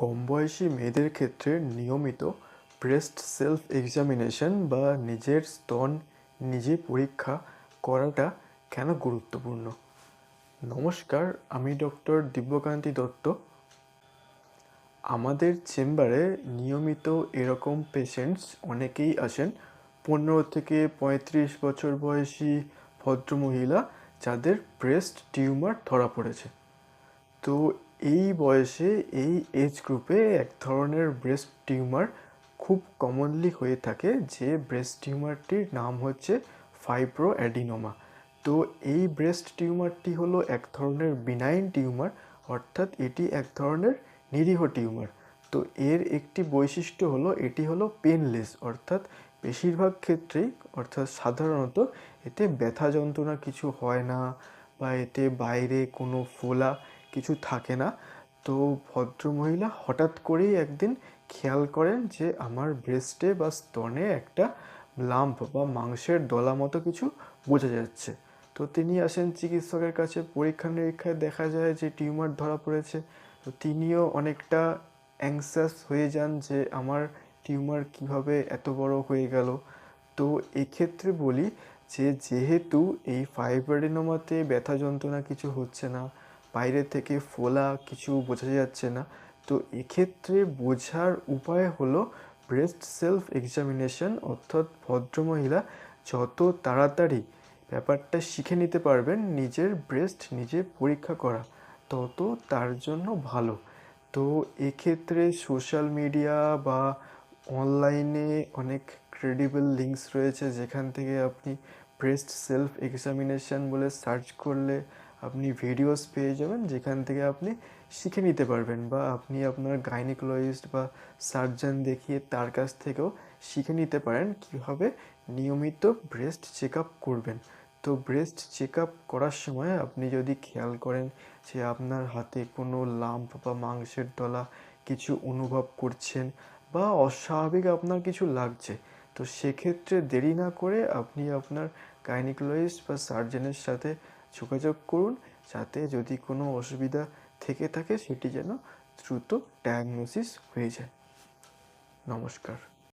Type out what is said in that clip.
কম বয়সী মেয়েদের ক্ষেত্রে নিয়মিত ব্রেস্ট সেলফ এক্সামিনেশন বা নিজের স্তন নিজে পরীক্ষা করাটা কেন গুরুত্বপূর্ণ? নমস্কার, আমি ডক্টর দিব্যকান্তি দত্ত। আমাদের চেম্বারে নিয়মিত এরকম পেশেন্টস অনেকেই আসেন, 15 থেকে 35 বছর বয়সী ভদ্রমহিলা যাদের ব্রেস্ট টিউমার ধরা পড়েছে। তো এই বয়সে এই এজ গ্রুপে এক ধরনের ব্রেস্ট টিউমার খুব কমনলি হয়ে থাকে, যে ব্রেস্ট টিউমারটির নাম হচ্ছে ফাইব্রোঅ্যাডিনোমা। তো এই ব্রেস্ট টিউমারটি হলো এক ধরনের বিনাইন টিউমার, অর্থাৎ এটি এক ধরনের নিরীহ টিউমার। তো এর একটি বৈশিষ্ট্য হলো এটি হলো পেনলেস, অর্থাৎ বেশিরভাগ ক্ষেত্রেই, অর্থাৎ সাধারণত এতে ব্যথা যন্ত্রণা কিছু হয় না, বা এতে বাইরে কোনো ফোলা কিছু থাকে না। তো ভদ্রমহিলা হঠাৎ করেই একদিন খেয়াল করেন যে আমার ব্রেস্টে বা স্তনে একটা লাম্প বা মাংসের দলা মতো কিছু বোঝা যাচ্ছে। তো তিনি আসেন চিকিৎসকের কাছে, পরীক্ষা নিরীক্ষায় দেখা যায় যে টিউমার ধরা পড়েছে। তো তিনিও অনেকটা অ্যাংসাস হয়ে যান যে আমার টিউমার কিভাবে এত বড় হয়ে গেল। তো এক্ষেত্রে বলি যে যেহেতু এই ফাইব্রোঅ্যাডিনোমাতে ব্যথা যন্ত্রণা কিছু হচ্ছে না, বাইরে থেকে ফোলা কিছু বোঝা যাচ্ছে না, তো এক্ষেত্রে বোঝার উপায় হলো ব্রেস্ট সেলফ এক্সামিনেশন, অর্থাৎ ভদ্রমহিলা যত তাড়াতাড়ি ব্যাপারটা শিখে নিতে পারবেন, নিজের ব্রেস্ট নিজে পরীক্ষা করা, তত তার জন্য ভালো। তো এক্ষেত্রে সোশ্যাল মিডিয়া বা অনলাইনে অনেক ক্রেডিবল লিঙ্কস রয়েছে, যেখান থেকে আপনি ব্রেস্ট সেলফ এক্সামিনেশন বলে সার্চ করলে আপনি ভিডিওস পেয়ে যাবেন, যেখান থেকে আপনি শিখে নিতে পারবেন, বা আপনি আপনার গাইনিকোলজিস্ট বা সার্জন দেখিয়ে তার কাছ থেকেও শিখে নিতে পারেন কীভাবে নিয়মিত ব্রেস্ট চেক আপ করবেন। তো ব্রেস্ট চেক আপ করার সময় আপনি যদি খেয়াল করেন যে আপনার হাতে কোনো লাম্প বা মাংসের দলা কিছু অনুভব করছেন, বা অস্বাভাবিক আপনার কিছু লাগছে, তো সেক্ষেত্রে দেরি না করে আপনি আপনার গাইনিকোলজিস্ট বা সার্জনের সাথে যোগাযোগ করুন, যাতে যদি কোনো অসুবিধা থেকে থাকে সেটি যেন দ্রুত ডায়াগনোসিস হয়ে যায়। নমস্কার।